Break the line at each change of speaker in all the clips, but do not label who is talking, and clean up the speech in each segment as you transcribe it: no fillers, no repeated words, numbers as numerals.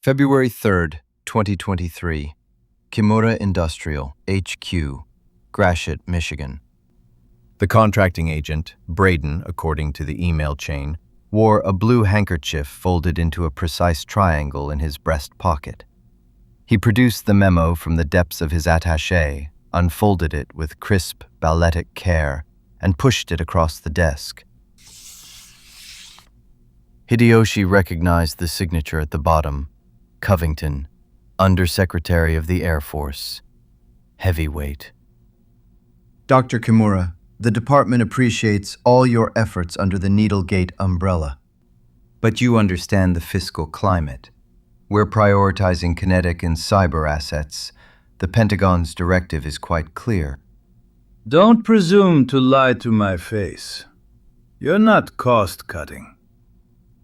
February 3rd, 2023. Kimura Industrial, HQ, Gratiot, Michigan. The contracting agent, Braden, according to the email chain, wore a blue handkerchief folded into a precise triangle in his breast pocket. He produced the memo from the depths of his attaché, unfolded it with crisp, balletic care, and pushed it across the desk. Hideoshi recognized the signature at the bottom. Covington, Undersecretary of the Air Force. Heavyweight.
Dr. Kimura, the department appreciates all your efforts under the Needlegate umbrella. But you understand the fiscal climate. We're prioritizing kinetic and cyber assets. The Pentagon's directive is quite clear.
Don't presume to lie to my face. You're not cost-cutting.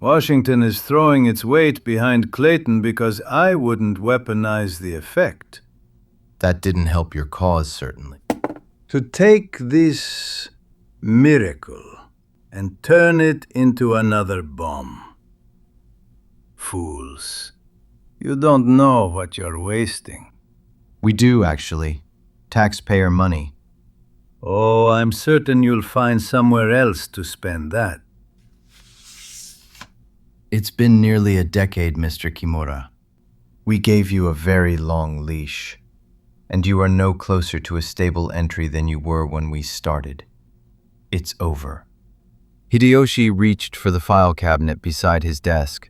Washington is throwing its weight behind Clayton because I wouldn't weaponize the effect.
That didn't help your cause, certainly.
To take this miracle and turn it into another bomb. Fools. You don't know what you're wasting.
We do, actually. Taxpayer money.
Oh, I'm certain you'll find somewhere else to spend that.
It's been nearly a decade, Mr. Kimura. We gave you a very long leash, and you are no closer to a stable entry than you were when we started. It's over. Hideoshi reached for the file cabinet beside his desk.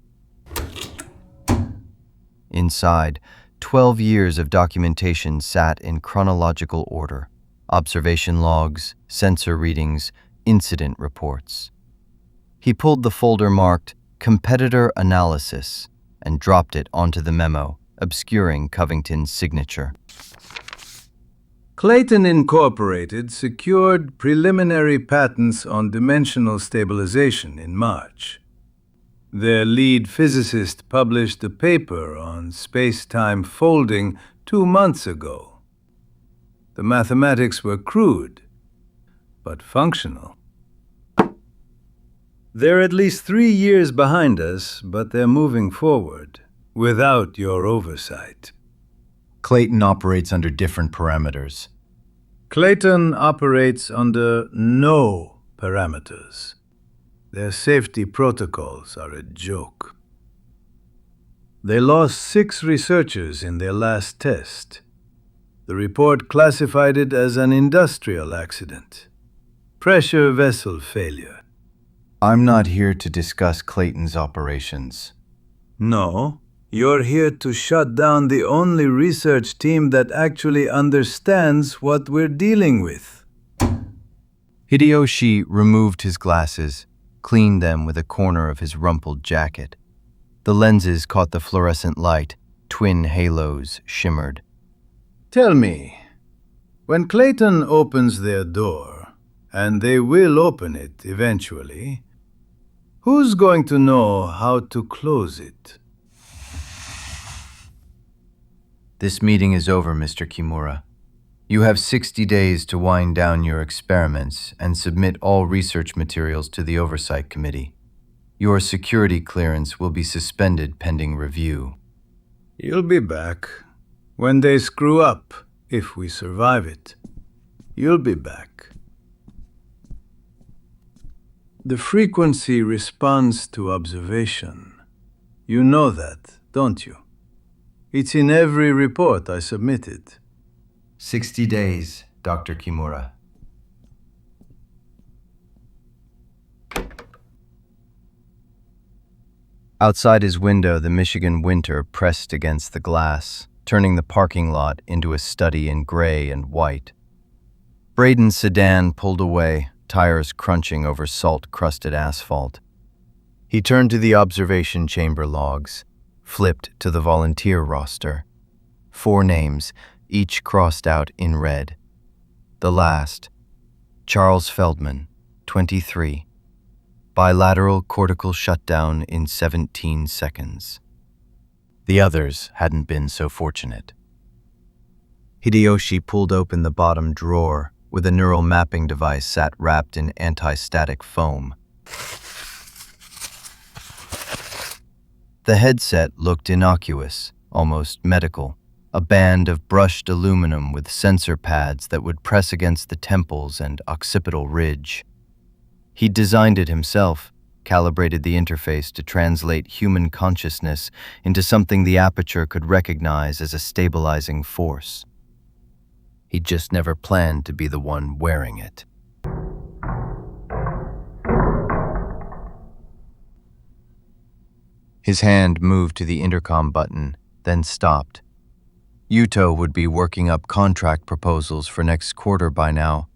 Inside, 12 years of documentation sat in chronological order. Observation logs, sensor readings, incident reports. He pulled the folder marked Competitor Analysis and dropped it onto the memo, obscuring Covington's signature.
Clayton Incorporated secured preliminary patents on dimensional stabilization in March. Their lead physicist published a paper on space-time folding 2 months ago. The mathematics were crude, but functional. They're at least 3 years behind us, but they're moving forward, without your oversight.
Clayton operates under different parameters.
Clayton operates under no parameters. Their safety protocols are a joke. They lost 6 researchers in their last test. The report classified it as an industrial accident. Pressure vessel failure.
I'm not here to discuss Clayton's operations.
No, you're here to shut down the only research team that actually understands what we're dealing with.
Hideoshi removed his glasses, cleaned them with a corner of his rumpled jacket. The lenses caught the fluorescent light, twin halos shimmered.
Tell me, when Clayton opens their door, and they will open it eventually, who's going to know how to close it?
This meeting is over, Mr. Kimura. You have 60 days to wind down your experiments and submit all research materials to the Oversight Committee. Your security clearance will be suspended pending review.
You'll be back. When they screw up, if we survive it, you'll be back. The frequency responds to observation. You know that, don't you? It's in every report I submitted.
60 days, Dr. Kimura.
Outside his window, the Michigan winter pressed against the glass, turning the parking lot into a study in gray and white. Braden's sedan pulled away, tires crunching over salt-crusted asphalt. He turned to the observation chamber logs, flipped to the volunteer roster. 4 names, each crossed out in red. The last, Charles Feldman, 23. Bilateral cortical shutdown in 17 seconds. The others hadn't been so fortunate. Hideoshi pulled open the bottom drawer, with a neural mapping device sat wrapped in anti-static foam. The headset looked innocuous, almost medical, a band of brushed aluminum with sensor pads that would press against the temples and occipital ridge. He'd designed it himself, calibrated the interface to translate human consciousness into something the aperture could recognize as a stabilizing force. He'd just never planned to be the one wearing it. His hand moved to the intercom button, then stopped. Yuto would be working up contract proposals for next quarter by now.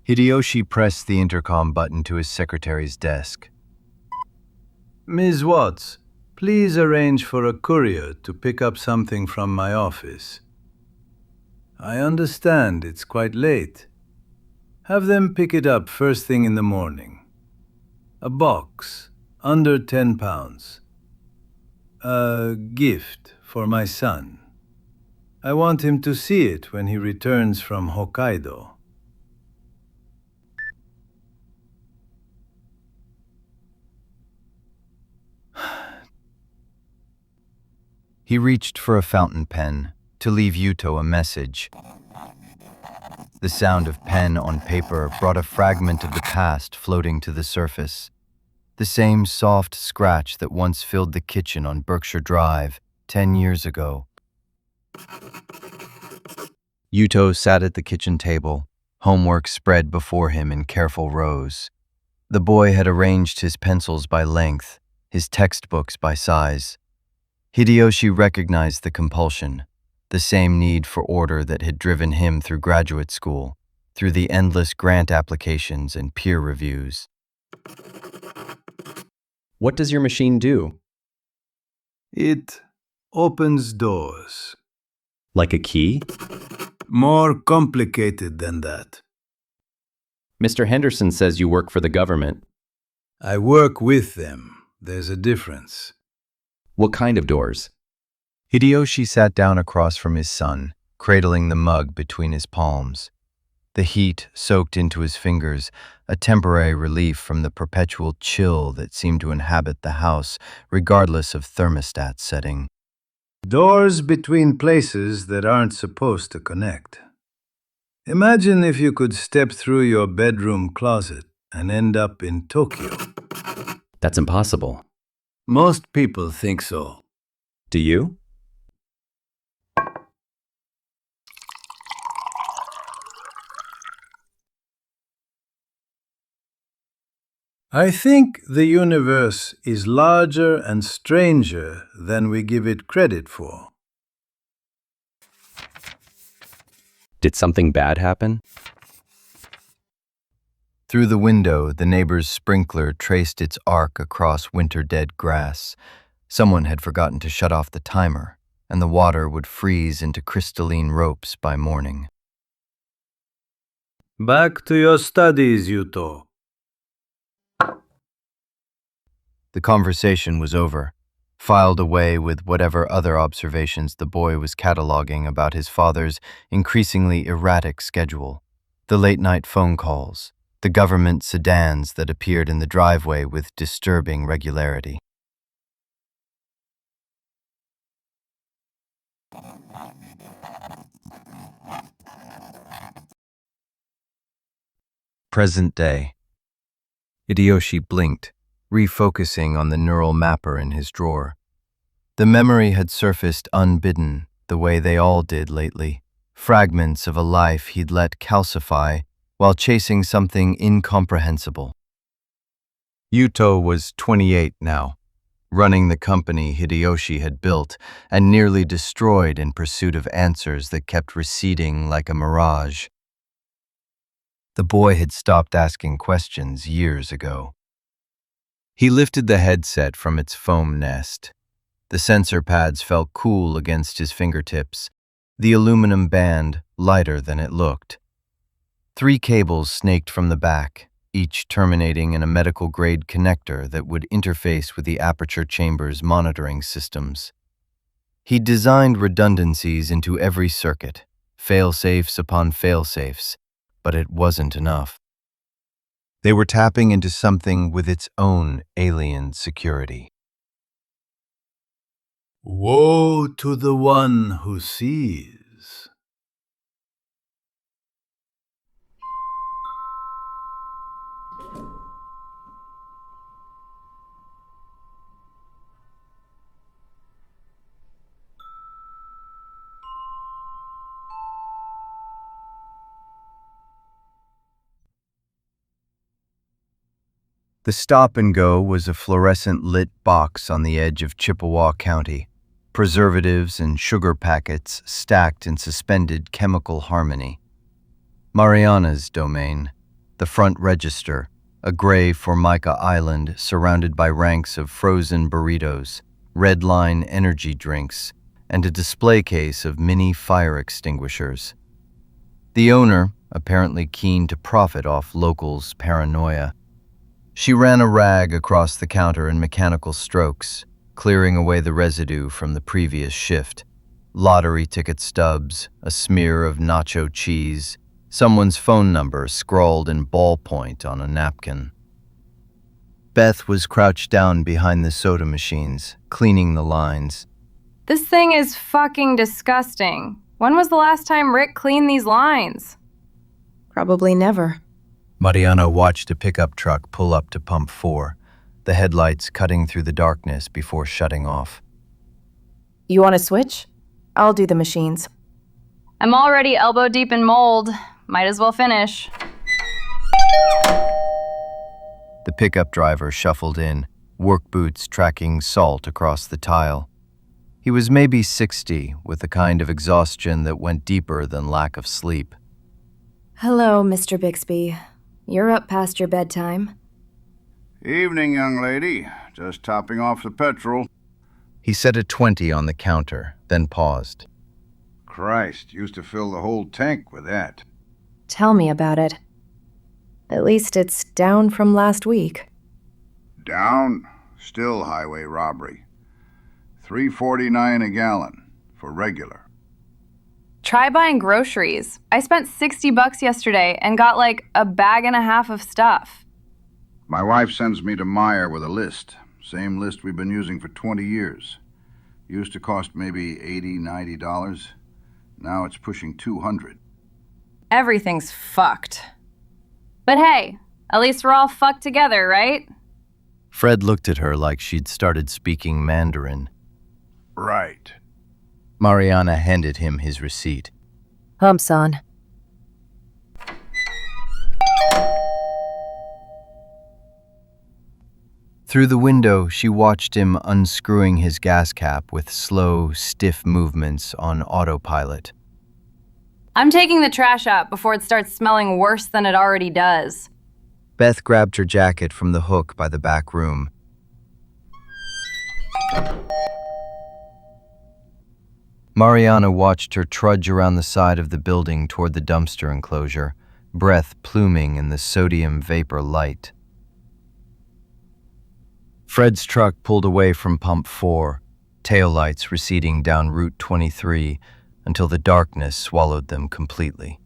Hideoshi pressed the intercom button to his secretary's desk.
Ms. Watts, please arrange for a courier to pick up something from my office. I understand it's quite late. Have them pick it up first thing in the morning. A box, under 10 pounds. A gift for my son. I want him to see it when he returns from Hokkaido.
He reached for a fountain pen to leave Yuto a message. The sound of pen on paper brought a fragment of the past floating to the surface. The same soft scratch that once filled the kitchen on Berkshire Drive 10 years ago. Yuto sat at the kitchen table, homework spread before him in careful rows. The boy had arranged his pencils by length, his textbooks by size. Hideoshi recognized the compulsion, the same need for order that had driven him through graduate school, through the endless grant applications and peer reviews.
What does your machine do?
It opens doors.
Like a key?
More complicated than that.
Mr. Henderson says you work for the government.
I work with them. There's a difference.
What kind of doors?
Hideoshi sat down across from his son, cradling the mug between his palms. The heat soaked into his fingers, a temporary relief from the perpetual chill that seemed to inhabit the house, regardless of thermostat setting.
Doors between places that aren't supposed to connect. Imagine if you could step through your bedroom closet and end up in Tokyo.
That's impossible.
Most people think so.
Do you?
I think the universe is larger and stranger than we give it credit for.
Did something bad happen?
Through the window, the neighbor's sprinkler traced its arc across winter-dead grass. Someone had forgotten to shut off the timer, and the water would freeze into crystalline ropes by morning.
Back to your studies, Yuto.
The conversation was over, filed away with whatever other observations the boy was cataloging about his father's increasingly erratic schedule. The late-night phone calls, the government sedans that appeared in the driveway with disturbing regularity. Present day. Hideoshi blinked, refocusing on the neural mapper in his drawer. The memory had surfaced unbidden, the way they all did lately, fragments of a life he'd let calcify while chasing something incomprehensible. Yuto was 28 now, running the company Hideoshi had built and nearly destroyed in pursuit of answers that kept receding like a mirage. The boy had stopped asking questions years ago. He lifted the headset from its foam nest. The sensor pads felt cool against his fingertips, the aluminum band lighter than it looked. 3 cables snaked from the back, each terminating in a medical-grade connector that would interface with the aperture chamber's monitoring systems. He designed redundancies into every circuit, fail-safes upon fail-safes, but it wasn't enough. They were tapping into something with its own alien security.
Woe to the one who sees.
The stop and go was a fluorescent lit box on the edge of Chippewa County, preservatives and sugar packets stacked in suspended chemical harmony. Mariana's domain, the front register, a gray Formica island surrounded by ranks of frozen burritos, red line energy drinks, and a display case of mini fire extinguishers. The owner, apparently keen to profit off locals' paranoia, she ran a rag across the counter in mechanical strokes, clearing away the residue from the previous shift. Lottery ticket stubs, a smear of nacho cheese, someone's phone number scrawled in ballpoint on a napkin. Beth was crouched down behind the soda machines, cleaning the lines.
This thing is fucking disgusting. When was the last time Rick cleaned these lines?
Probably never.
Mariana watched a pickup truck pull up to pump 4, the headlights cutting through the darkness before shutting off.
You want to switch? I'll do the machines.
I'm already elbow deep in mold. Might as well finish.
The pickup driver shuffled in, work boots tracking salt across the tile. He was maybe 60, with a kind of exhaustion that went deeper than lack of sleep.
Hello, Mr. Bixby. You're up past your bedtime.
Evening, young lady. Just topping off the petrol.
He set a 20 on the counter, then paused.
Christ, used to fill the whole tank with that.
Tell me about it. At least it's down from last week.
Down? Still highway robbery. $3.49 a gallon for regular.
Try buying groceries. I spent $60 yesterday and got like a bag and a half of stuff.
My wife sends me to Meyer with a list. Same list we've been using for 20 years. Used to cost maybe $80, $90. Now it's pushing $200.
Everything's fucked. But hey, at least we're all fucked together, right?
Fred looked at her like she'd started speaking Mandarin.
Right.
Mariana handed him his receipt.
Humps on.
Through the window, she watched him unscrewing his gas cap with slow, stiff movements on autopilot.
I'm taking the trash out before it starts smelling worse than it already does.
Beth grabbed her jacket from the hook by the back room. Mariana watched her trudge around the side of the building toward the dumpster enclosure, breath pluming in the sodium vapor light. Fred's truck pulled away from pump 4, taillights receding down Route 23 until the darkness swallowed them completely.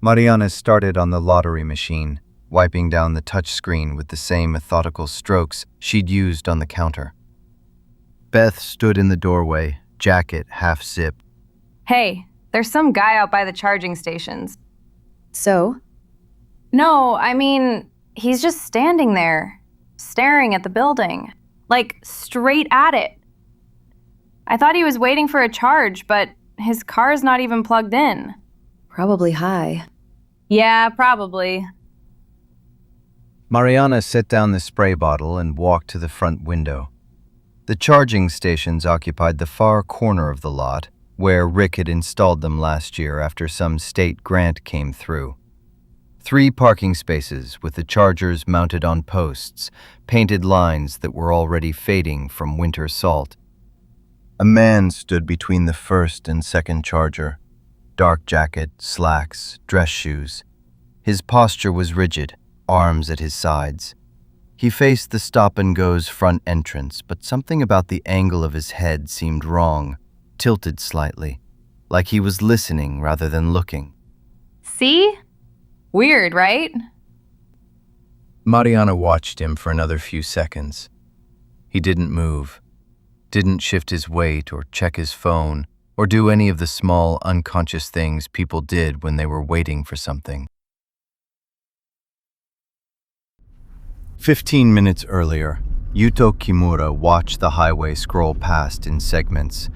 Mariana started on the lottery machine, wiping down the touchscreen with the same methodical strokes she'd used on the counter. Beth stood in the doorway, jacket half-zipped.
Hey, there's some guy out by the charging stations.
So?
No, I mean, he's just standing there, staring at the building. Like, straight at it. I thought he was waiting for a charge, but his car's not even plugged in.
Probably high.
Yeah, probably.
Mariana set down the spray bottle and walked to the front window. The charging stations occupied the far corner of the lot, where Rick had installed them last year after some state grant came through. 3 parking spaces with the chargers mounted on posts, painted lines that were already fading from winter salt. A man stood between the first and second charger, dark jacket, slacks, dress shoes. His posture was rigid, arms at his sides. He faced the stop-and-go's front entrance, but something about the angle of his head seemed wrong, tilted slightly, like he was listening rather than looking.
See? Weird, right?
Mariana watched him for another few seconds. He didn't move. didn't shift his weight or check his phone or do any of the small, unconscious things people did when they were waiting for something. 15 minutes earlier, Yuto Kimura watched the highway scroll past in segments,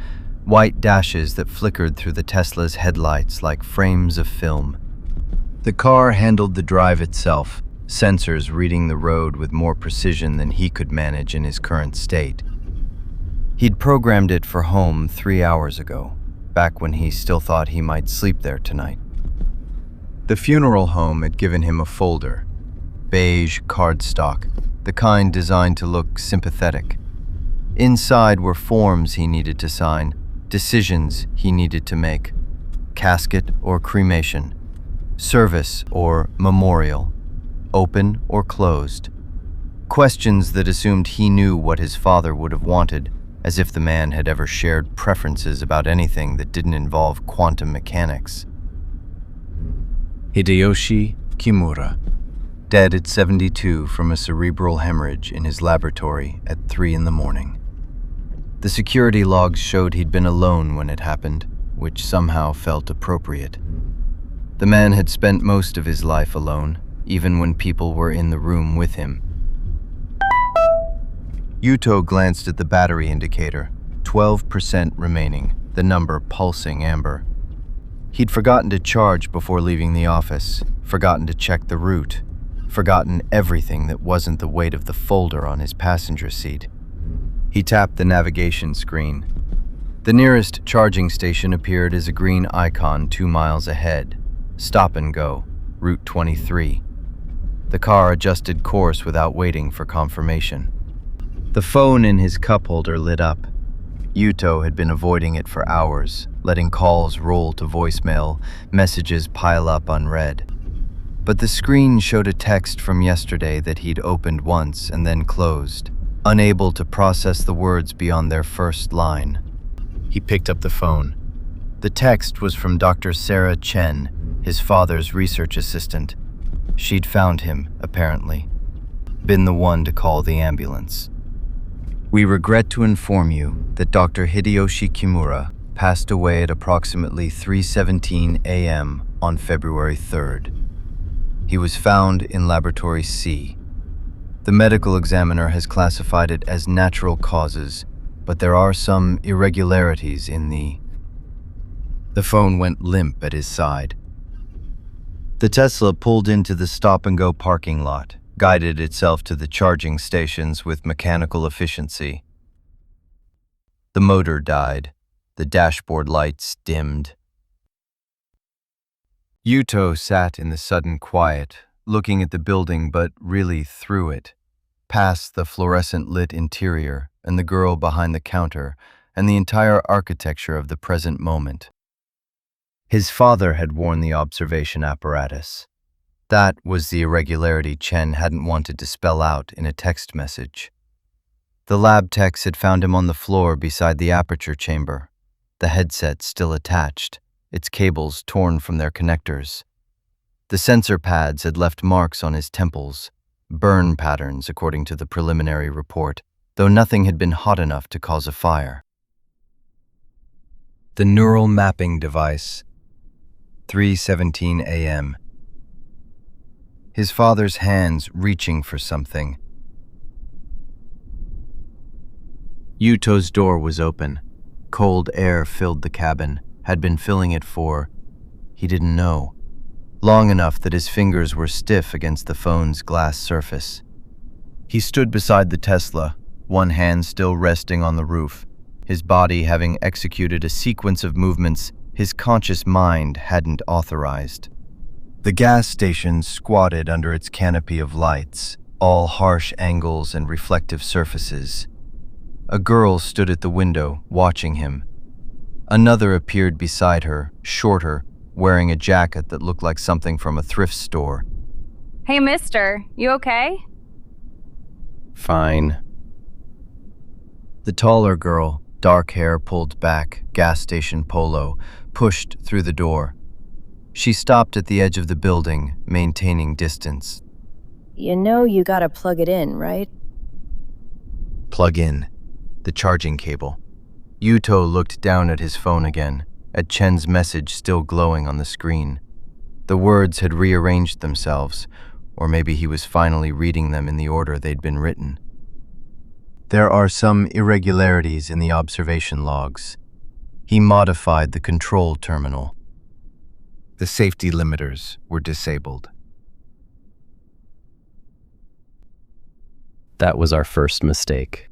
white dashes that flickered through the Tesla's headlights like frames of film. The car handled the drive itself, sensors reading the road with more precision than he could manage in his current state. He'd programmed it for home 3 hours ago, back when he still thought he might sleep there tonight. The funeral home had given him a folder, beige cardstock, the kind designed to look sympathetic. Inside were forms he needed to sign, decisions he needed to make, casket or cremation, service or memorial, open or closed. Questions that assumed he knew what his father would have wanted, as if the man had ever shared preferences about anything that didn't involve quantum mechanics. Hideoshi Kimura, dead at 72 from a cerebral hemorrhage in his laboratory at 3 a.m. The security logs showed he'd been alone when it happened, which somehow felt appropriate. The man had spent most of his life alone, even when people were in the room with him. Yuto glanced at the battery indicator, 12% remaining, the number pulsing amber. He'd forgotten to charge before leaving the office, forgotten to check the route, forgotten everything that wasn't the weight of the folder on his passenger seat. He tapped the navigation screen. The nearest charging station appeared as a green icon 2 miles ahead. Stop and go, Route 23. The car adjusted course without waiting for confirmation. The phone in his cup holder lit up. Yuto had been avoiding it for hours, letting calls roll to voicemail, messages pile up unread. But the screen showed a text from yesterday that he'd opened once and then closed, unable to process the words beyond their first line. He picked up the phone. The text was from Dr. Sarah Chen, his father's research assistant. She'd found him, apparently. Been the one to call the ambulance. We regret to inform you that Dr. Hideoshi Kimura passed away at approximately 3:17 a.m. on February 3rd. He was found in Laboratory C. The medical examiner has classified it as natural causes, but there are some irregularities in The phone went limp at his side. The Tesla pulled into the stop-and-go parking lot, guided itself to the charging stations with mechanical efficiency. The motor died. The dashboard lights dimmed. Yuto sat in the sudden quiet, looking at the building but really through it, past the fluorescent-lit interior and the girl behind the counter and the entire architecture of the present moment. His father had worn the observation apparatus. That was the irregularity Chen hadn't wanted to spell out in a text message. The lab techs had found him on the floor beside the aperture chamber, the headset still attached, its cables torn from their connectors. The sensor pads had left marks on his temples, burn patterns according to the preliminary report, though nothing had been hot enough to cause a fire. The neural mapping device, 3:17 a.m. His father's hands reaching for something. Yuto's door was open. Cold air filled the cabin, had been filling it for, he didn't know, long enough that his fingers were stiff against the phone's glass surface. He stood beside the Tesla, one hand still resting on the roof, his body having executed a sequence of movements his conscious mind hadn't authorized. The gas station squatted under its canopy of lights, all harsh angles and reflective surfaces. A girl stood at the window, watching him. Another appeared beside her, shorter, wearing a jacket that looked like something from a thrift store.
Hey, mister, you okay?
Fine. The taller girl, dark hair pulled back, gas station polo, pushed through the door. She stopped at the edge of the building, maintaining distance.
You know you gotta plug it in, right?
Plug in. the charging cable. Yuto looked down at his phone again, at Chen's message still glowing on the screen. The words had rearranged themselves, or maybe he was finally reading them in the order they'd been written. There are some irregularities in the observation logs. He modified the control terminal. The safety limiters were disabled.
That was our first mistake.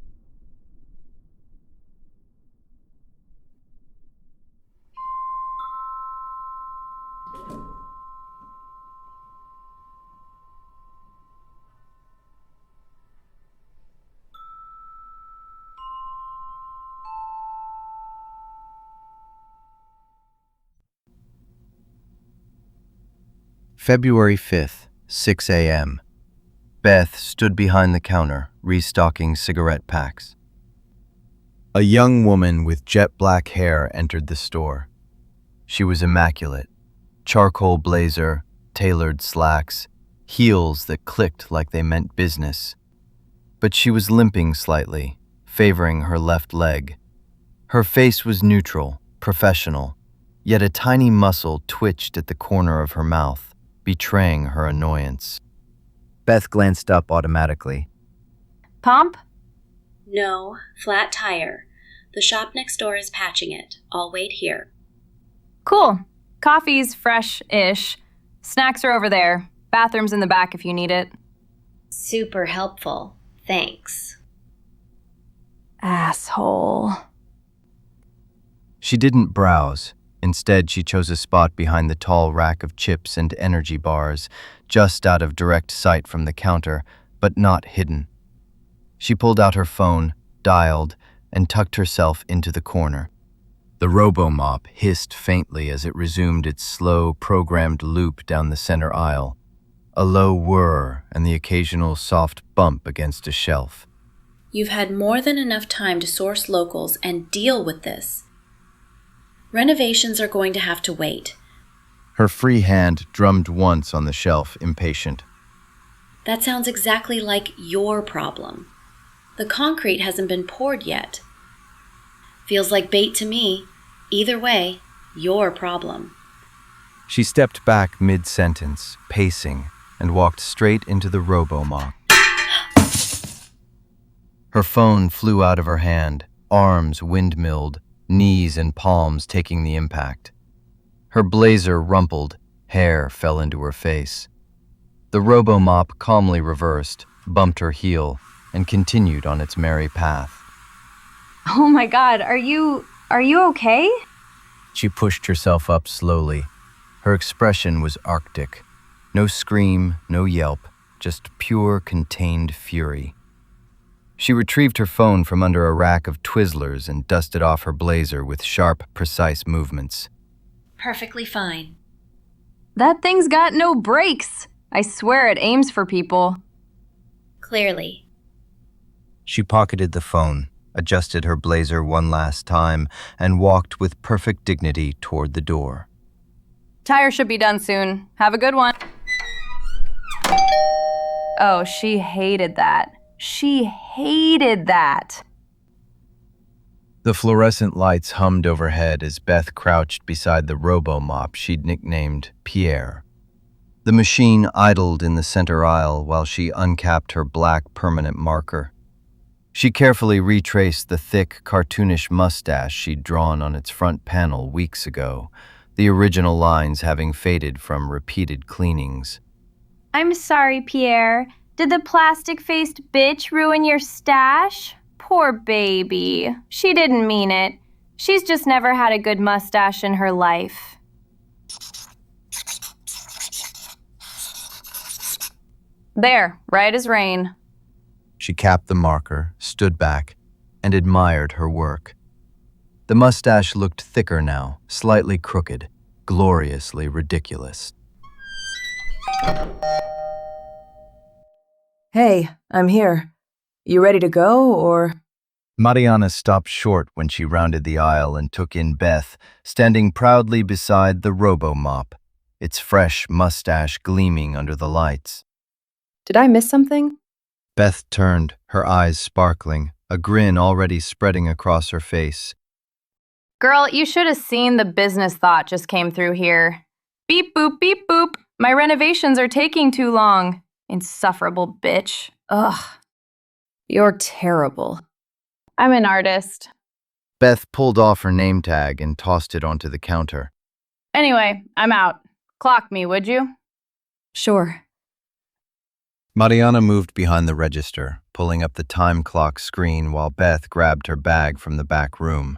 February 5th, 6 a.m. Beth stood behind the counter, restocking cigarette packs. A young woman with jet black hair entered the store. She was immaculate. Charcoal blazer, tailored slacks, heels that clicked like they meant business. But she was limping slightly, favoring her left leg. Her face was neutral, professional, yet a tiny muscle twitched at the corner of her mouth, betraying her annoyance. Beth glanced up automatically.
Pump?
No, flat tire. The shop next door is patching it. I'll wait here.
Cool. Coffee's fresh-ish. Snacks are over there. Bathroom's in the back if you need it.
Super helpful. Thanks.
Asshole.
She didn't browse. Instead, she chose a spot behind the tall rack of chips and energy bars, just out of direct sight from the counter, but not hidden. She pulled out her phone, dialed, and tucked herself into the corner. The robo-mop hissed faintly as it resumed its slow, programmed loop down the center aisle. A low whir and the occasional soft bump against a shelf.
You've had more than enough time to source locals and deal with this. Renovations are going to have to wait.
Her free hand drummed once on the shelf, impatient.
That sounds exactly like your problem. The concrete hasn't been poured yet. Feels like bait to me. Either way, your problem.
She stepped back mid-sentence, pacing, and walked straight into the robo-mop. Her phone flew out of her hand, arms windmilled, knees and palms taking the impact. Her blazer rumpled, hair fell into her face. The robo-mop calmly reversed, bumped her heel, and continued on its merry path.
Oh my god, are you okay?
She pushed herself up slowly. Her expression was arctic. No scream, no yelp, just pure, contained fury. She retrieved her phone from under a rack of Twizzlers and dusted off her blazer with sharp, precise movements.
Perfectly fine.
That thing's got no brakes. I swear it aims for people.
Clearly.
She pocketed the phone, adjusted her blazer one last time, and walked with perfect dignity toward the door.
Tire should be done soon. Have a good one. Oh, she hated that. She hated that.
The fluorescent lights hummed overhead as Beth crouched beside the robo-mop she'd nicknamed Pierre. The machine idled in the center aisle while she uncapped her black permanent marker. She carefully retraced the thick, cartoonish mustache she'd drawn on its front panel weeks ago, the original lines having faded from repeated cleanings.
I'm sorry, Pierre. Did the plastic-faced bitch ruin your stash? Poor baby. She didn't mean it. She's just never had a good mustache in her life. There, right as rain.
She capped the marker, stood back, and admired her work. The mustache looked thicker now, slightly crooked, gloriously ridiculous.
Hey, I'm here. You ready to go, or?
Mariana stopped short when she rounded the aisle and took in Beth, standing proudly beside the robo-mop, its fresh mustache gleaming under the lights.
Did I miss something?
Beth turned, her eyes sparkling, a grin already spreading across her face.
Girl, you should have seen the business thought just came through here. Beep boop, beep boop. My renovations are taking too long. Insufferable bitch. Ugh.
You're terrible.
I'm an artist.
Beth pulled off her name tag and tossed it onto the counter.
Anyway, I'm out. Clock me, would you?
Sure.
Mariana moved behind the register, pulling up the time clock screen while Beth grabbed her bag from the back room.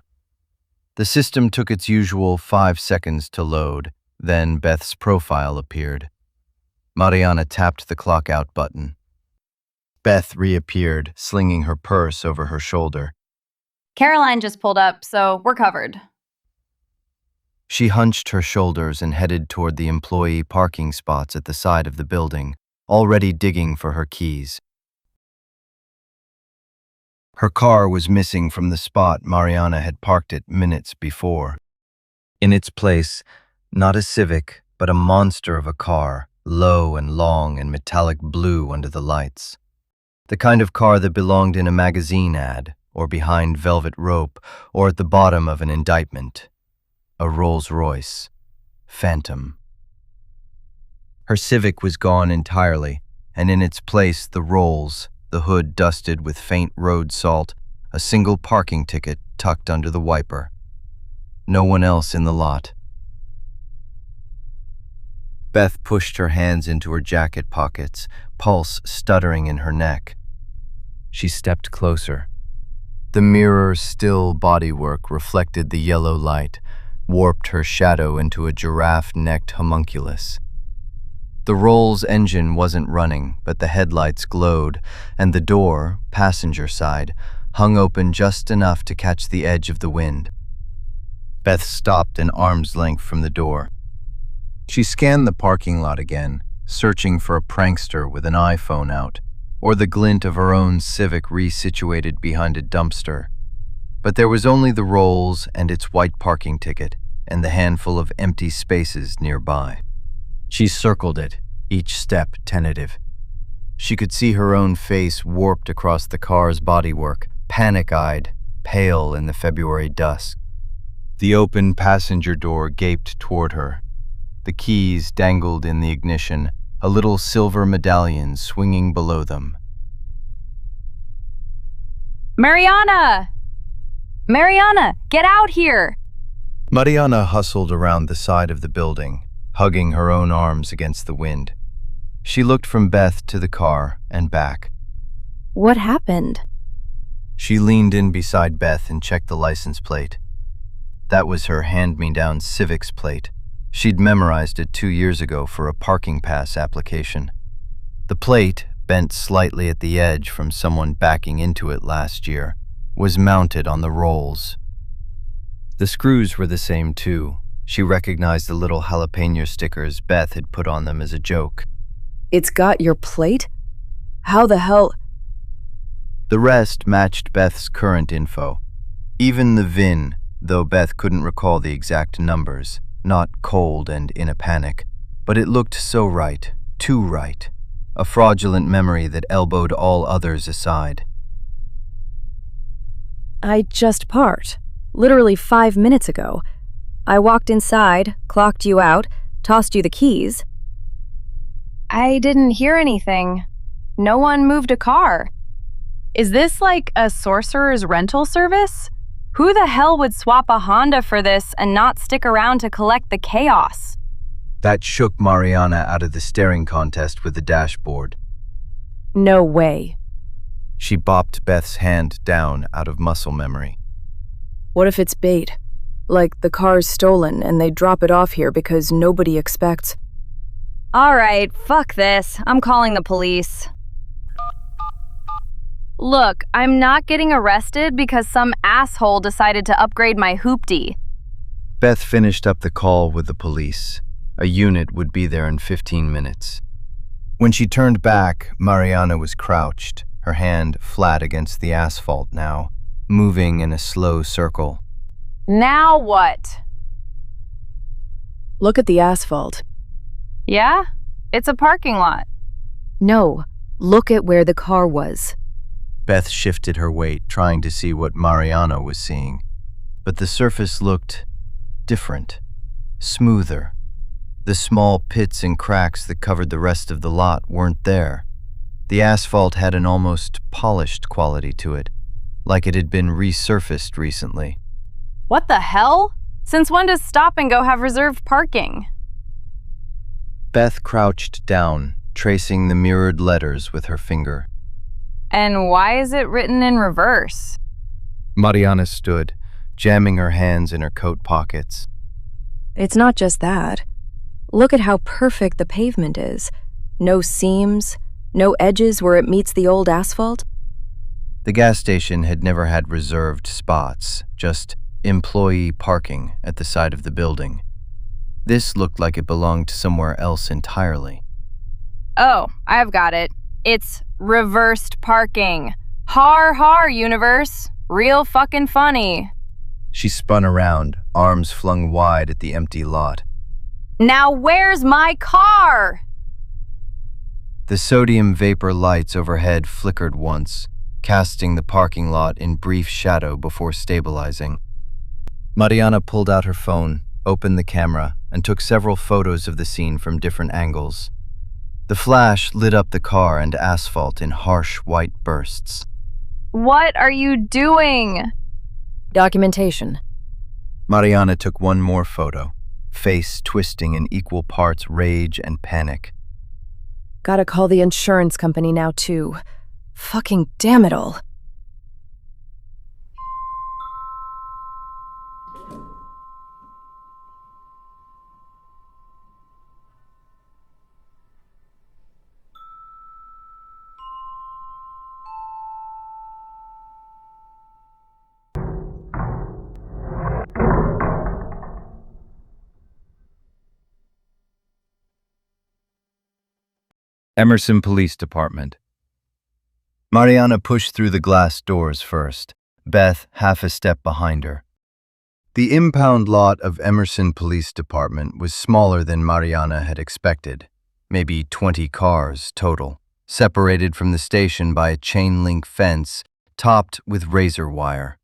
The system took its usual 5 seconds to load, then Beth's profile appeared. Mariana tapped the clock out button. Beth reappeared, slinging her purse over her shoulder.
Caroline just pulled up, so we're covered.
She hunched her shoulders and headed toward the employee parking spots at the side of the building, already digging for her keys. Her car was missing from the spot Mariana had parked it minutes before. In its place, not a Civic, but a monster of a car, low and long and metallic blue under the lights. The kind of car that belonged in a magazine ad, or behind velvet rope, or at the bottom of an indictment. A Rolls-Royce Phantom. Her Civic was gone entirely, and in its place the Rolls, the hood dusted with faint road salt, a single parking ticket tucked under the wiper. No one else in the lot. Beth pushed her hands into her jacket pockets, pulse stuttering in her neck. She stepped closer. The mirror's still bodywork reflected the yellow light, warped her shadow into a giraffe-necked homunculus. The Rolls engine wasn't running, but the headlights glowed, and the door, passenger side, hung open just enough to catch the edge of the wind. Beth stopped an arm's length from the door. She scanned the parking lot again, searching for a prankster with an iPhone out, or the glint of her own Civic resituated behind a dumpster. But there was only the Rolls and its white parking ticket, and the handful of empty spaces nearby. She circled it, each step tentative. She could see her own face warped across the car's bodywork, panic-eyed, pale in the February dusk. The open passenger door gaped toward her. The keys dangled in the ignition, a little silver medallion swinging below them.
Mariana! Mariana, get out here!
Mariana hustled around the side of the building, hugging her own arms against the wind. She looked from Beth to the car and back.
What happened?
She leaned in beside Beth and checked the license plate. That was her hand-me-down Civic's plate. She'd memorized it 2 years ago for a parking pass application. The plate, bent slightly at the edge from someone backing into it last year, was mounted on the Rolls. The screws were the same too. She recognized the little jalapeno stickers Beth had put on them as a joke.
It's got your plate? How the hell?
The rest matched Beth's current info. Even the VIN, though Beth couldn't recall the exact numbers, not cold and in a panic, but it looked so right, too right. A fraudulent memory that elbowed all others aside.
I just parked. Literally 5 minutes ago. I walked inside, clocked you out, tossed you the keys.
I didn't hear anything. No one moved a car. Is this like a sorcerer's rental service? Who the hell would swap a Honda for this and not stick around to collect the chaos?
That shook Mariana out of the staring contest with the dashboard.
No way.
She bopped Beth's hand down out of muscle memory.
What if it's bait? Like the car's stolen and they drop it off here because nobody expects.
All right, fuck this. I'm calling the police. Look, I'm not getting arrested because some asshole decided to upgrade my hoopty.
Beth finished up the call with the police. A unit would be there in 15 minutes. When she turned back, Mariana was crouched, her hand flat against the asphalt now, moving in a slow circle.
Now what?
Look at the asphalt.
Yeah? It's a parking lot.
No, look at where the car was.
Beth shifted her weight, trying to see what Mariana was seeing. But the surface looked different, smoother. The small pits and cracks that covered the rest of the lot weren't there. The asphalt had an almost polished quality to it, like it had been resurfaced recently.
What the hell? Since when does Stop and Go have reserved parking?
Beth crouched down, tracing the mirrored letters with her finger.
And why is it written in reverse?
Mariana stood, jamming her hands in her coat pockets.
It's not just that. Look at how perfect the pavement is. No seams, no edges where it meets the old asphalt.
The gas station had never had reserved spots, just employee parking at the side of the building. This looked like it belonged to somewhere else entirely.
Oh, I've got it. It's reversed parking. Har har, universe. Real fucking funny.
She spun around, arms flung wide at the empty lot.
Now where's my car?
The sodium vapor lights overhead flickered once, casting the parking lot in brief shadow before stabilizing. Mariana pulled out her phone, opened the camera, and took several photos of the scene from different angles. The flash lit up the car and asphalt in harsh white bursts.
What are you doing?
Documentation.
Mariana took one more photo, face twisting in equal parts rage and panic.
Gotta call the insurance company now, too. Fucking damn it all.
Emerson Police Department. Mariana pushed through the glass doors first, Beth half a step behind her. The impound lot of Emerson Police Department was smaller than Mariana had expected, maybe 20 cars total, separated from the station by a chain-link fence topped with razor wire.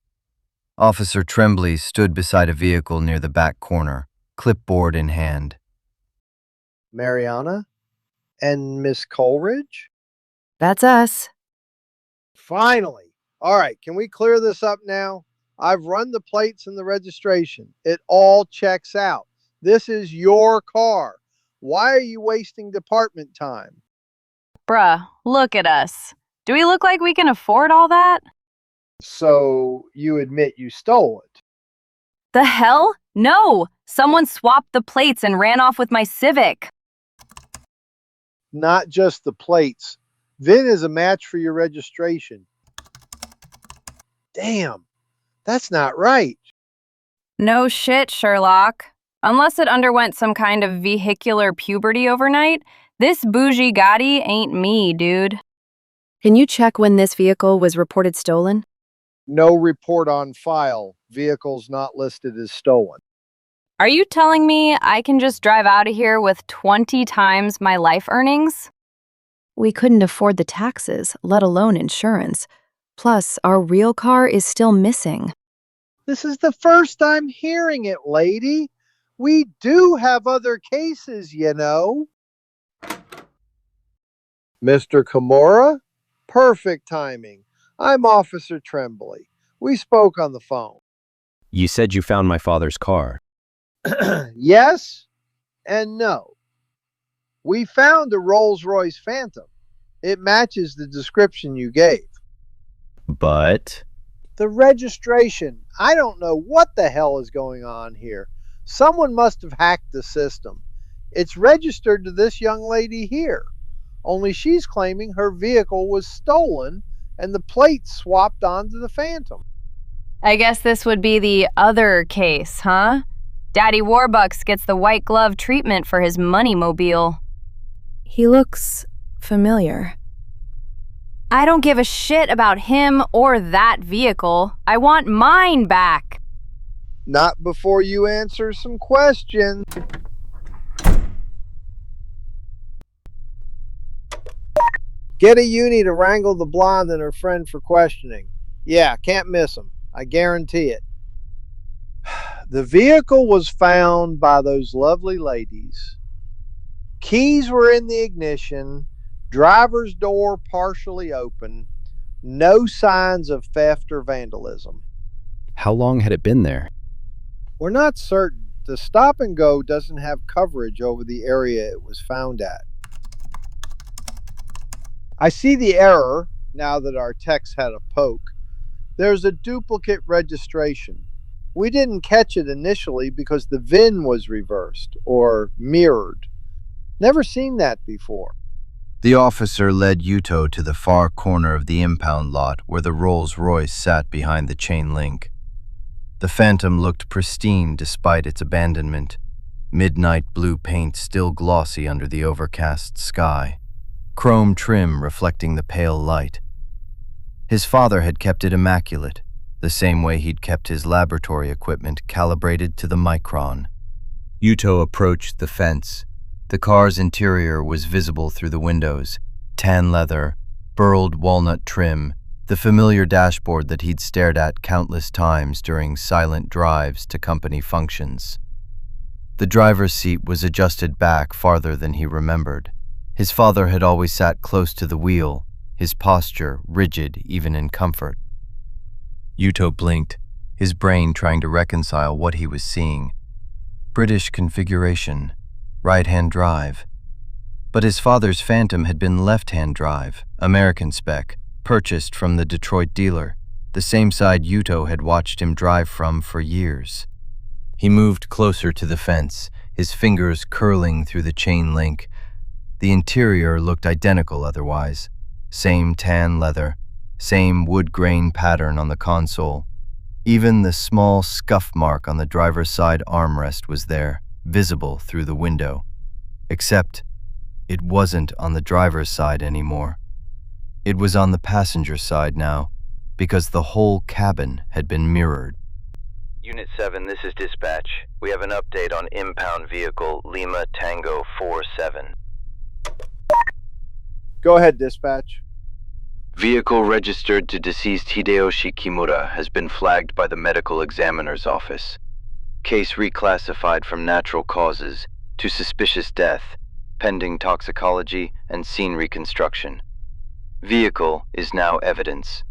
Officer Trembly stood beside a vehicle near the back corner, clipboard in hand.
Mariana? And Miss Coleridge?
That's us.
Finally. All right, can we clear this up now? I've run the plates and the registration. It all checks out. This is your car. Why are you wasting department time?
Bruh, look at us. Do we look like we can afford all that?
So you admit you stole it?
The hell? No! Someone swapped the plates and ran off with my Civic.
Not just the plates. VIN is a match for your registration. Damn, that's not right.
No shit, Sherlock. Unless it underwent some kind of vehicular puberty overnight, this bougie Gotti ain't me, dude.
Can you check when this vehicle was reported stolen?
No report on file. Vehicles not listed as stolen.
Are you telling me I can just drive out of here with 20 times my life earnings?
We couldn't afford the taxes, let alone insurance. Plus, our real car is still missing.
This is the first I'm hearing it, lady. We do have other cases, you know. Mr. Kimura? Perfect timing. I'm Officer Trembly. We spoke on the phone.
You said you found my father's car.
Yes and no. We found a Rolls-Royce Phantom. It matches the description you gave.
But?
The registration. I don't know what the hell is going on here. Someone must have hacked the system. It's registered to this young lady here. Only she's claiming her vehicle was stolen and the plates swapped onto the Phantom.
I guess this would be the other case, huh? Daddy Warbucks gets the white glove treatment for his money mobile.
He looks familiar.
I don't give a shit about him or that vehicle. I want mine back.
Not before you answer some questions. Get a uni to wrangle the blonde and her friend for questioning. Yeah, can't miss them. I guarantee it. The vehicle was found by those lovely ladies. Keys were in the ignition, driver's door partially open, no signs of theft or vandalism.
How long had it been there?
We're not certain. The stop and go doesn't have coverage over the area it was found at. I see the error now that our techs had a poke. There's a duplicate registration. We didn't catch it initially because the VIN was reversed or mirrored. Never seen that before.
The officer led Yuto to the far corner of the impound lot where the Rolls-Royce sat behind the chain link. The Phantom looked pristine despite its abandonment, midnight blue paint still glossy under the overcast sky, chrome trim reflecting the pale light. His father had kept it immaculate, the same way he'd kept his laboratory equipment calibrated to the micron. Yuto approached the fence. The car's interior was visible through the windows, tan leather, burled walnut trim, the familiar dashboard that he'd stared at countless times during silent drives to company functions. The driver's seat was adjusted back farther than he remembered. His father had always sat close to the wheel, his posture rigid even in comfort. Yuto blinked, his brain trying to reconcile what he was seeing. British configuration, right-hand drive. But his father's Phantom had been left-hand drive, American spec, purchased from the Detroit dealer, the same side Yuto had watched him drive from for years. He moved closer to the fence, his fingers curling through the chain link. The interior looked identical otherwise. Same tan leather, same wood grain pattern on the console. Even the small scuff mark on the driver's side armrest was there, visible through the window. Except, it wasn't on the driver's side anymore. It was on the passenger side now, because the whole cabin had been mirrored.
Unit 7, this is dispatch. We have an update on impound vehicle Lima Tango 47.
Go ahead, dispatch.
Vehicle registered to deceased Hideoshi Kimura has been flagged by the medical examiner's office. Case reclassified from natural causes to suspicious death, pending toxicology and scene reconstruction. Vehicle is now evidence.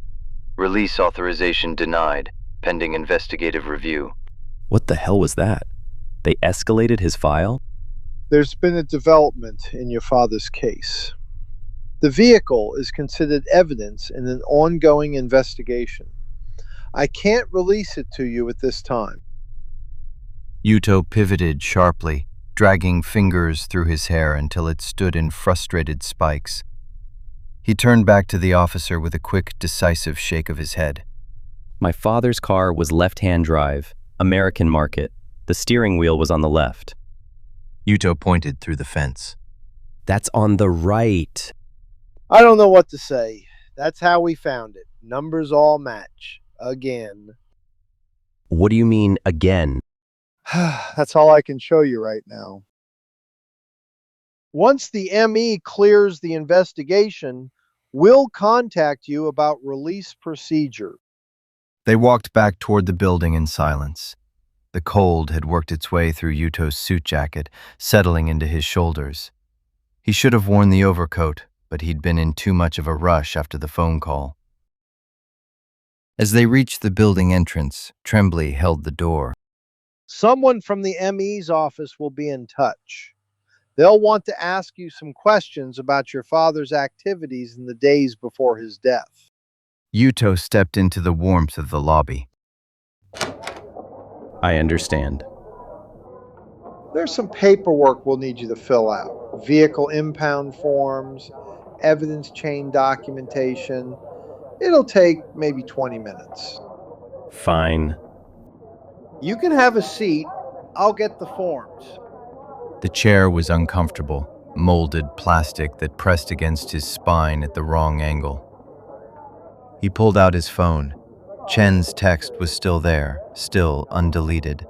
Release authorization denied, pending investigative review.
What the hell was that? They escalated his file?
There's been a development in your father's case. The vehicle is considered evidence in an ongoing investigation. I can't release it to you at this time.
Yuto pivoted sharply, dragging fingers through his hair until it stood in frustrated spikes. He turned back to the officer with a quick, decisive shake of his head.
My father's car was left-hand drive, American market. The steering wheel was on the left.
Yuto pointed through the fence.
That's on the right.
I don't know what to say. That's how we found it. Numbers all match. Again.
What do you mean, again?
That's all I can show you right now. Once the ME clears the investigation, we'll contact you about release procedure.
They walked back toward the building in silence. The cold had worked its way through Yuto's suit jacket, settling into his shoulders. He should have worn the overcoat, but he'd been in too much of a rush after the phone call. As they reached the building entrance, Trembly held the door.
Someone from the ME's office will be in touch. They'll want to ask you some questions about your father's activities in the days before his death.
Yuto stepped into the warmth of the lobby.
I understand.
There's some paperwork we'll need you to fill out. Vehicle impound forms, evidence chain documentation. It'll take maybe 20 minutes.
Fine.
You can have a seat. I'll get the forms.
The chair was uncomfortable, molded plastic that pressed against his spine at the wrong angle. He pulled out his phone. Chen's text was still there, still undeleted.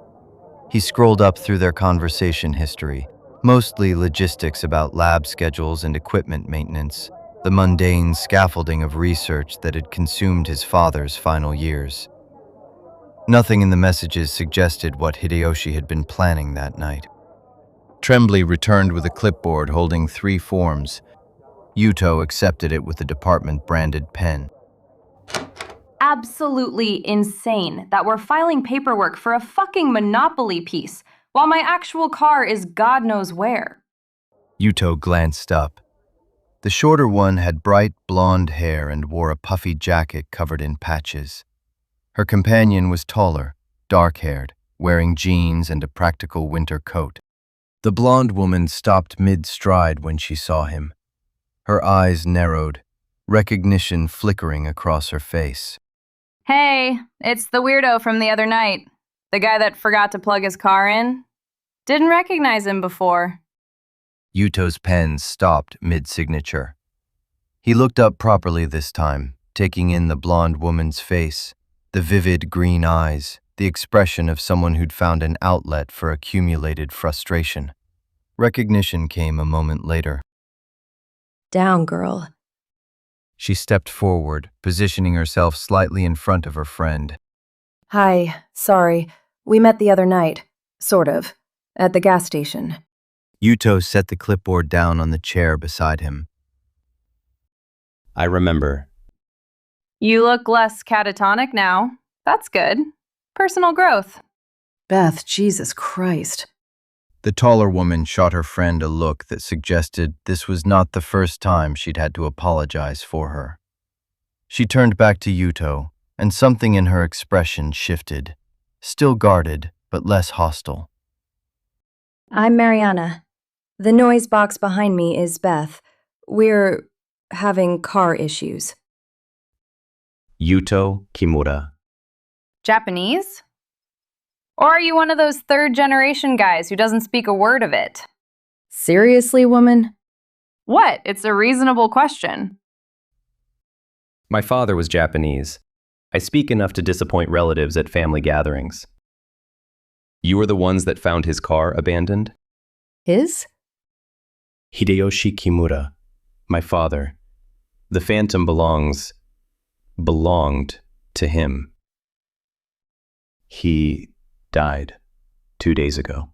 He scrolled up through their conversation history, mostly logistics about lab schedules and equipment maintenance. the mundane scaffolding of research that had consumed his father's final years. Nothing in the messages suggested what Hideoshi had been planning that night. Trembly returned with a clipboard holding 3 forms. Yuto accepted it with a department-branded pen.
Absolutely insane that we're filing paperwork for a fucking Monopoly piece while my actual car is God knows where.
Yuto glanced up. The shorter one had bright blonde hair and wore a puffy jacket covered in patches. Her companion was taller, dark-haired, wearing jeans and a practical winter coat. The blonde woman stopped mid-stride when she saw him. Her eyes narrowed, recognition flickering across her face.
Hey, it's the weirdo from the other night. The guy that forgot to plug his car in. Didn't recognize him before.
Yuto's pen stopped mid-signature. He looked up properly this time, taking in the blonde woman's face, the vivid green eyes, the expression of someone who'd found an outlet for accumulated frustration. Recognition came a moment later.
Down, girl.
She stepped forward, positioning herself slightly in front of her friend.
Hi, sorry. We met the other night. Sort of. At the gas station.
Yuto set the clipboard down on the chair beside him.
I remember.
You look less catatonic now. That's good. Personal growth.
Beth, Jesus Christ.
The taller woman shot her friend a look that suggested this was not the first time she'd had to apologize for her. She turned back to Yuto, and something in her expression shifted, still guarded, but less hostile.
I'm Mariana. The noise box behind me is Beth. We're having car issues.
Yuto Kimura.
Japanese? Or are you one of those third-generation guys who doesn't speak a word of it?
Seriously, woman?
What? It's a reasonable question.
My father was Japanese. I speak enough to disappoint relatives at family gatherings. You are the ones that found his car abandoned?
His?
Hideoshi Kimura, my father. The Phantom belonged to him. He died 2 days ago.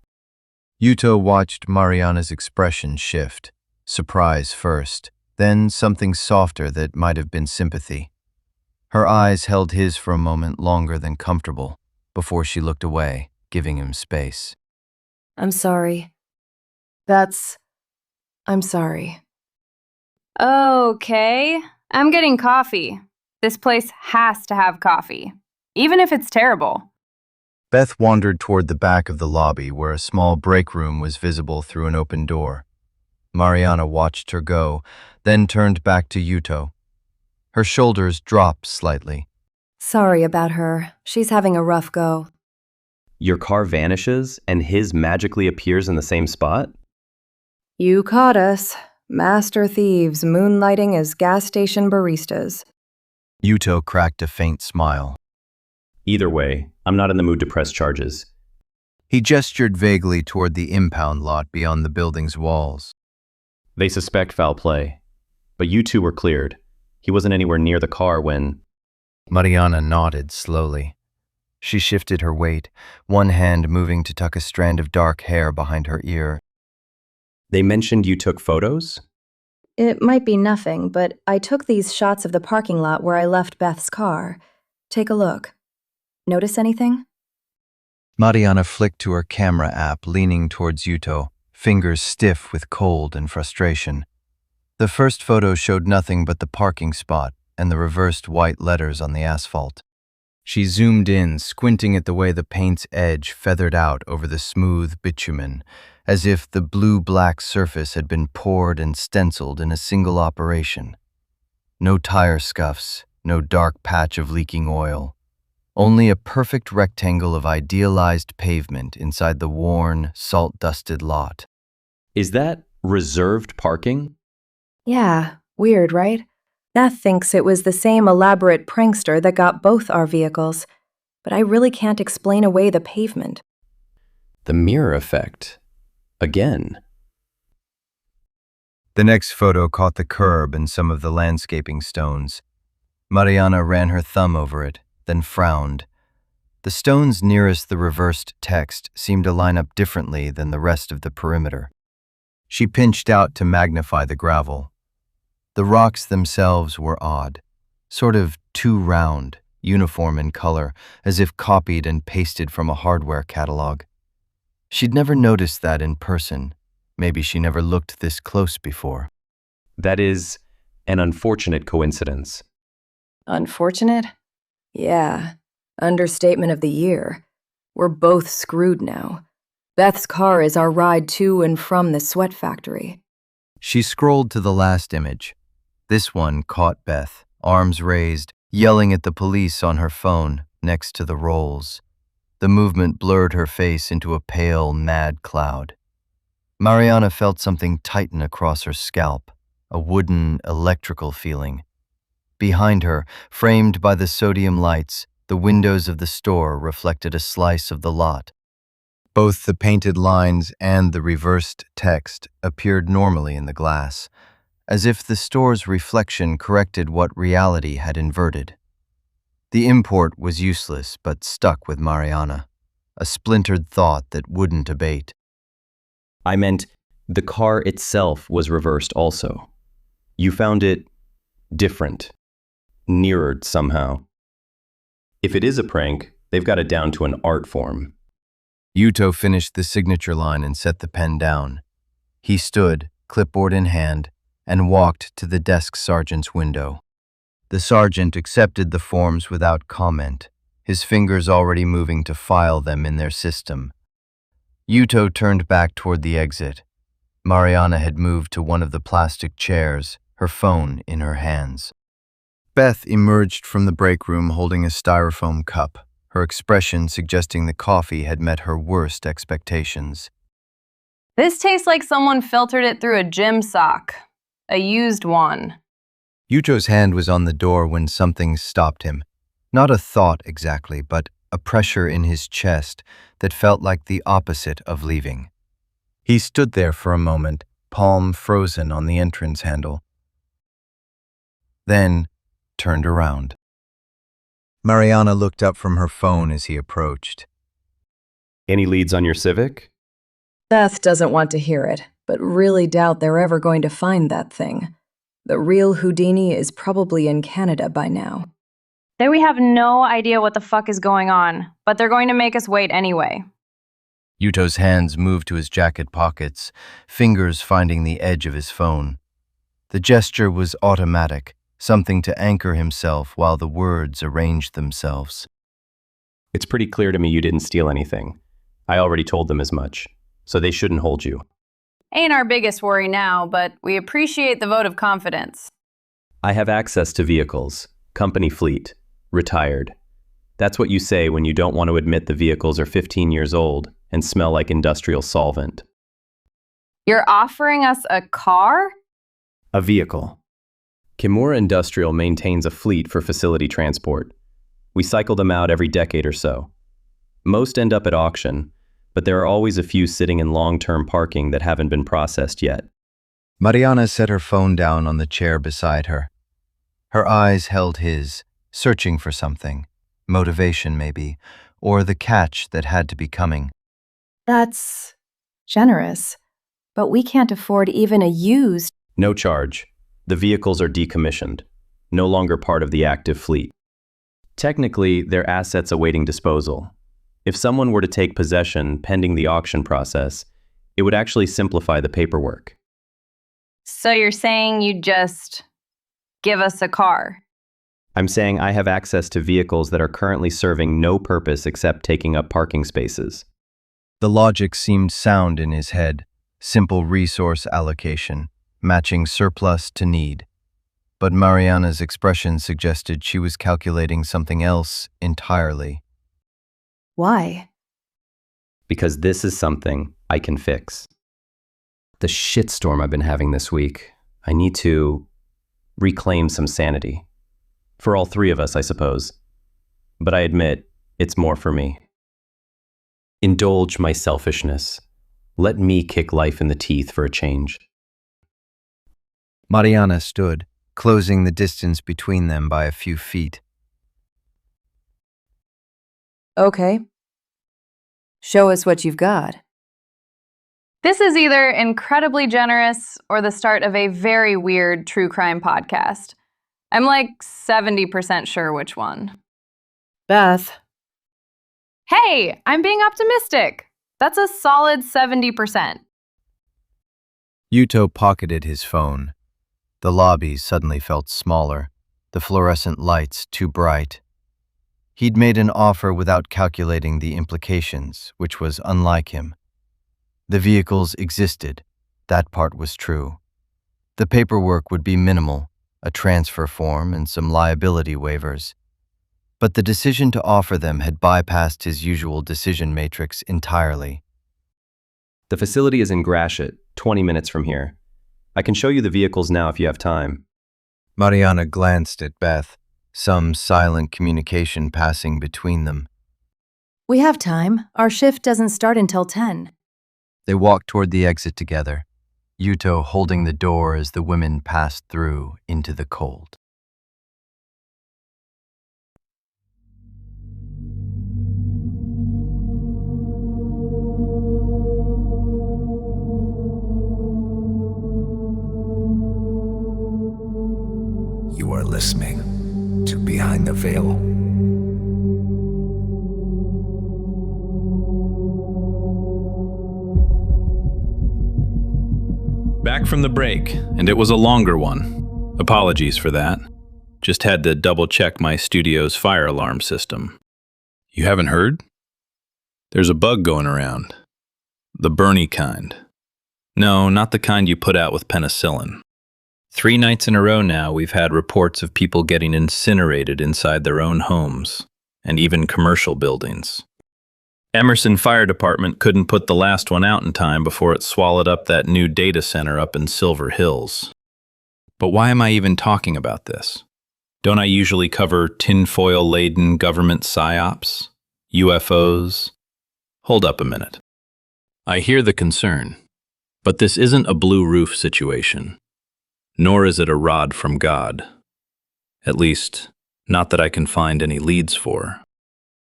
Yuto watched Mariana's expression shift, surprise first, then something softer that might have been sympathy. Her eyes held his for a moment longer than comfortable, before she looked away, giving him space.
I'm sorry. I'm sorry.
Okay, I'm getting coffee. This place has to have coffee, even if it's terrible.
Beth wandered toward the back of the lobby where a small break room was visible through an open door. Mariana watched her go, then turned back to Yuto. Her shoulders dropped slightly.
Sorry about her. She's having a rough go.
Your car vanishes and his magically appears in the same spot?
You caught us. Master thieves moonlighting as gas station baristas.
Yuto cracked a faint smile.
Either way, I'm not in the mood to press charges.
He gestured vaguely toward the impound lot beyond the building's walls.
They suspect foul play, but you two were cleared. He wasn't anywhere near the car when...
Mariana nodded slowly. She shifted her weight, one hand moving to tuck a strand of dark hair behind her ear.
They mentioned you took photos?
It might be nothing, but I took these shots of the parking lot where I left Beth's car. Take a look. Notice anything?
Mariana flicked to her camera app, leaning towards Yuto, fingers stiff with cold and frustration. The first photo showed nothing but the parking spot and the reversed white letters on the asphalt. She zoomed in, squinting at the way the paint's edge feathered out over the smooth bitumen, as if the blue-black surface had been poured and stenciled in a single operation. No tire scuffs, no dark patch of leaking oil. Only a perfect rectangle of idealized pavement inside the worn, salt-dusted lot.
Is that reserved parking?
Yeah, weird, right? Beth thinks it was the same elaborate prankster that got both our vehicles, but I really can't explain away the pavement.
The mirror effect. Again.
The next photo caught the curb and some of the landscaping stones. Mariana ran her thumb over it, then frowned. The stones nearest the reversed text seemed to line up differently than the rest of the perimeter. She pinched out to magnify the gravel. The rocks themselves were odd, sort of too round, uniform in color, as if copied and pasted from a hardware catalog. She'd never noticed that in person. Maybe she never looked this close before.
That is an unfortunate coincidence.
Unfortunate? Yeah. Understatement of the year. We're both screwed now. Beth's car is our ride to and from the sweat factory.
She scrolled to the last image. This one caught Beth, arms raised, yelling at the police on her phone next to the rolls. The movement blurred her face into a pale, mad cloud. Mariana felt something tighten across her scalp, a wooden, electrical feeling. Behind her, framed by the sodium lights, the windows of the store reflected a slice of the lot. Both the painted lines and the reversed text appeared normally in the glass, as if the store's reflection corrected what reality had inverted. The import was useless but stuck with Mariana, a splintered thought that wouldn't abate.
I meant the car itself was reversed also. You found it different, mirrored somehow. If it is a prank, they've got it down to an art form.
Yuto finished the signature line and set the pen down. He stood, clipboard in hand, and walked to the desk sergeant's window. The sergeant accepted the forms without comment, his fingers already moving to file them in their system. Yuto turned back toward the exit. Mariana had moved to one of the plastic chairs, her phone in her hands. Beth emerged from the break room holding a styrofoam cup, her expression suggesting the coffee had met her worst expectations.
This tastes like someone filtered it through a gym sock. A used one.
Yuto's hand was on the door when something stopped him. Not a thought exactly, but a pressure in his chest that felt like the opposite of leaving. He stood there for a moment, palm frozen on the entrance handle. Then turned around. Mariana looked up from her phone as he approached.
Any leads on your Civic?
Beth doesn't want to hear it, but really doubt they're ever going to find that thing. The real Houdini is probably in Canada by now.
Then we have no idea what the fuck is going on, but they're going to make us wait anyway.
Yuto's hands moved to his jacket pockets, fingers finding the edge of his phone. The gesture was automatic, something to anchor himself while the words arranged themselves.
It's pretty clear to me you didn't steal anything. I already told them as much, so they shouldn't hold you.
Ain't our biggest worry now, but we appreciate the vote of confidence.
I have access to vehicles, company fleet, retired. That's what you say when you don't want to admit the vehicles are 15 years old and smell like industrial solvent.
You're offering us a car?
A vehicle. Kimura Industrial maintains a fleet for facility transport. We cycle them out every decade or so. Most end up at auction, but there are always a few sitting in long-term parking that haven't been processed yet.
Mariana set her phone down on the chair beside her. Her eyes held his, searching for something, motivation maybe, or the catch that had to be coming.
That's generous, but we can't afford even a used.
No charge. The vehicles are decommissioned, no longer part of the active fleet. Technically, they're assets awaiting disposal. If someone were to take possession pending the auction process, it would actually simplify the paperwork.
So you're saying you just give us a car?
I'm saying I have access to vehicles that are currently serving no purpose except taking up parking spaces.
The logic seemed sound in his head, simple resource allocation, matching surplus to need. But Mariana's expression suggested she was calculating something else entirely.
Why?
Because this is something I can fix. The shitstorm I've been having this week, I need to reclaim some sanity. For all three of us, I suppose. But I admit, it's more for me. Indulge my selfishness. Let me kick life in the teeth for a change.
Mariana stood, closing the distance between them by a few feet.
Okay. Show us what you've got.
This is either incredibly generous or the start of a very weird true crime podcast. I'm like 70% sure which one.
Beth.
Hey, I'm being optimistic. That's a solid 70%.
Yuto pocketed his phone. The lobby suddenly felt smaller, the fluorescent lights too bright. He'd made an offer without calculating the implications, which was unlike him. The vehicles existed. That part was true. The paperwork would be minimal, a transfer form and some liability waivers. But the decision to offer them had bypassed his usual decision matrix entirely.
The facility is in Gratiot, 20 minutes from here. I can show you the vehicles now if you have time.
Mariana glanced at Beth, some silent communication passing between them.
We have time. Our shift doesn't start until 10.
They walked toward the exit together, Yuto holding the door as the women passed through into the cold.
You are listening to Behind the Veil.
Back from the break, and it was a longer one. Apologies for that. Just had to double-check my studio's fire alarm system. You haven't heard? There's a bug going around. The Bernie kind. No, not the kind you put out with penicillin. 3 nights in a row now, we've had reports of people getting incinerated inside their own homes, and even commercial buildings. Emerson Fire Department couldn't put the last one out in time before it swallowed up that new data center up in Silver Hills. But why am I even talking about this? Don't I usually cover tinfoil-laden government psyops? UFOs? Hold up a minute. I hear the concern, but this isn't a blue roof situation. Nor is it a rod from God. At least, not that I can find any leads for.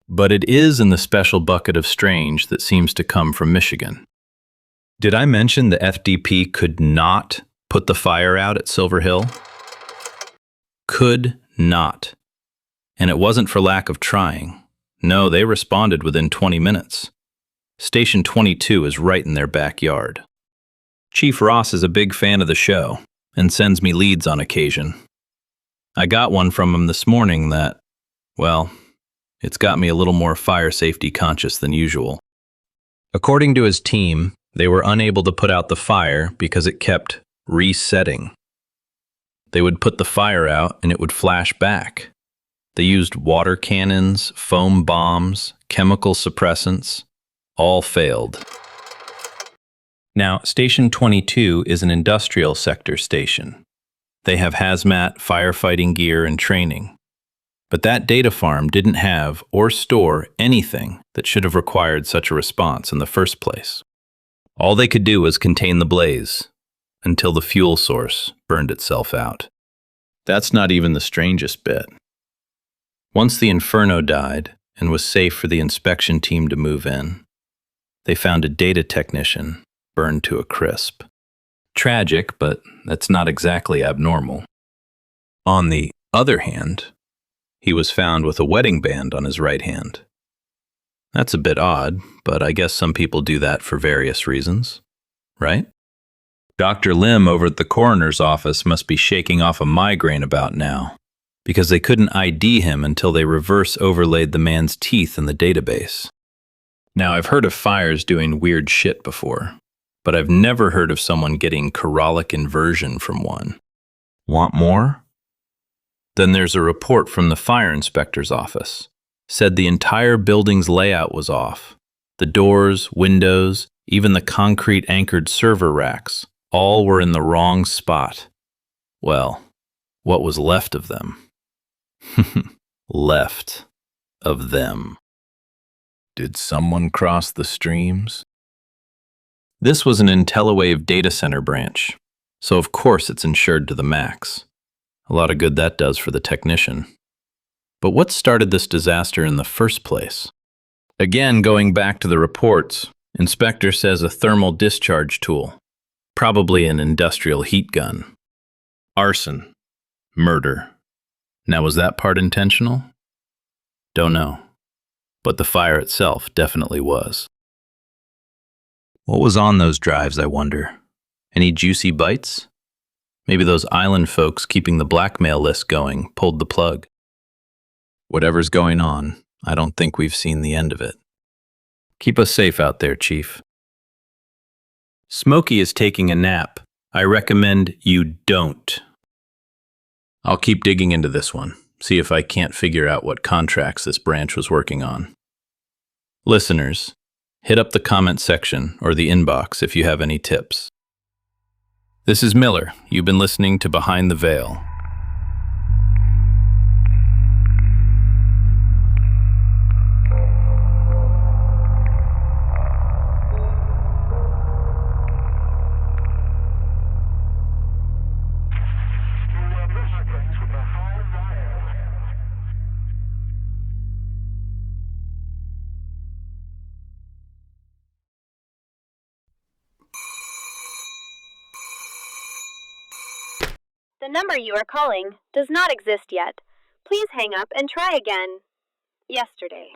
But it is in the special bucket of strange that seems to come from Michigan. Did I mention the FDP could not put the fire out at Silver Hill? Could not. And it wasn't for lack of trying. No, they responded within 20 minutes. Station 22 is right in their backyard. Chief Ross is a big fan of the show and sends me leads on occasion. I got one from him this morning that, well, it's got me a little more fire safety conscious than usual. According to his team, they were unable to put out the fire because it kept resetting. They would put the fire out and it would flash back. They used water cannons, foam bombs, chemical suppressants. All failed. Now, Station 22 is an industrial sector station. They have hazmat, firefighting gear, and training. But that data farm didn't have or store anything that should have required such a response in the first place. All they could do was contain the blaze until the fuel source burned itself out. That's not even the strangest bit. Once the inferno died and was safe for the inspection team to move in, they found a data technician burned to a crisp. Tragic, but that's not exactly abnormal. On the other hand, he was found with a wedding band on his right hand. That's a bit odd, but I guess some people do that for various reasons, right? Dr. Lim over at the coroner's office must be shaking off a migraine about now, because they couldn't ID him until they reverse overlaid the man's teeth in the database. Now, I've heard of fires doing weird shit before, but I've never heard of someone getting chiralic inversion from one. Want more? Then there's a report from the fire inspector's office. Said the entire building's layout was off. The doors, windows, even the concrete-anchored server racks, all were in the wrong spot. Well, what was left of them? Left of them. Did someone cross the streams? This was an IntelliWave data center branch. so of course it's insured to the max. A lot of good that does for the technician. But what started this disaster in the first place? Again, going back to the reports, Inspector says a thermal discharge tool, probably an industrial heat gun. Arson. Murder. Now, was that part intentional? Don't know. But the fire itself definitely was. What was on those drives, I wonder? Any juicy bites? Maybe those island folks keeping the blackmail list going pulled the plug. Whatever's going on, I don't think we've seen the end of it. Keep us safe out there, Chief. Smokey is taking a nap. I recommend you don't. I'll keep digging into this one, see if I can't figure out what contracts this branch was working on. Listeners, hit up the comment section or the inbox if you have any tips. This is Miller. You've been listening to Behind the Veil.
The number you are calling does not exist yet. Please hang up and try again. Yesterday.